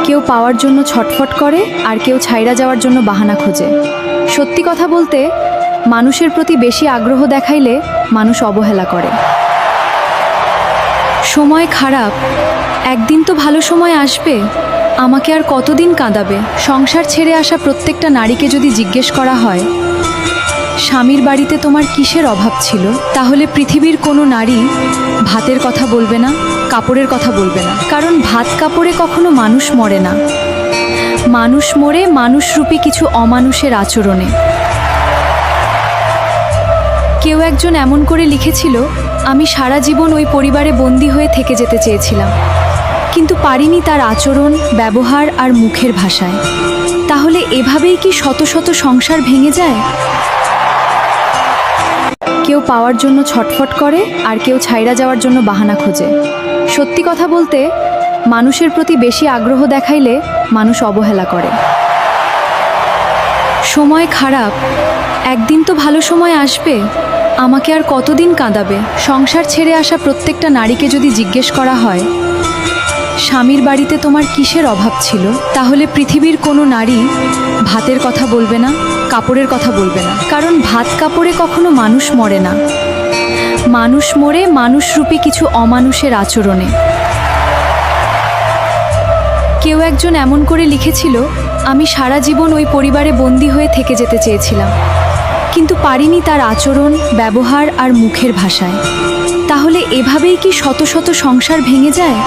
কেউ পাওয়ার জন্য ছটফট করে আর কেউ ছাইড়া যাওয়ার জন্য বাহানা খোঁজে। সত্যি কথা বলতে, মানুষের প্রতি বেশি আগ্রহ দেখাইলে মানুষ অবহেলা করে। সময় খারাপ, একদিন তো ভালো সময় আসবে। আমাকে আর কতদিন কাঁদাবে? সংসার ছেড়ে আসা প্রত্যেকটা নারীকে যদি জিজ্ঞেস করা হয়, স্বামীর বাড়িতে তোমার কিসের অভাব ছিল, তাহলে পৃথিবীর কোনো নারী ভাতের কথা বলবে না, কাপড়ের কথা বলবে না। কারণ ভাত কাপড়ে কখনো মানুষ মরে না, মানুষ মরে মানুষরূপী কিছু অমানুষের আচরণে। কেউ একজন এমন করে লিখেছিল, আমি সারা জীবন ওই পরিবারে বন্দী হয়ে থেকে যেতে চেয়েছিলাম, কিন্তু পারিনি তার আচরণ, ব্যবহার আর মুখের ভাষায়। তাহলে এভাবেই কি শত শত সংসার ভেঙে যায়? কেউ পাওয়ার জন্য ছটফট করে আর কেউ ছাইড়া যাওয়ার জন্য বাহানা খোঁজে। সত্যি কথা বলতে, মানুষের প্রতি বেশি আগ্রহ দেখাইলে মানুষ অবহেলা করে। সময় খারাপ, একদিন তো ভালো সময় আসবে। আমাকে আর কতদিন কাঁদাবে? সংসার ছেড়ে আসা প্রত্যেকটা নারীকে যদি জিজ্ঞেস করা হয়, স্বামীর বাড়িতে তোমার কিসের অভাব ছিল, তাহলে পৃথিবীর কোনো নারী ভাতের কথা বলবে না, কাপড়ের কথা বলবে না। কারণ ভাত কাপড়ে কখনো মানুষ মরে না, মানুষ মরে মানুষরূপী কিছু অমানুষের আচরণে। কেউ একজন এমন করে লিখেছিল, আমি সারা জীবন ওই পরিবারে বন্দী হয়ে থেকে যেতে চেয়েছিলাম, কিন্তু পারিনি তার আচরণ, ব্যবহার আর মুখের ভাষায়। তাহলে এভাবেই কি শত শত সংসার ভেঙে যায়?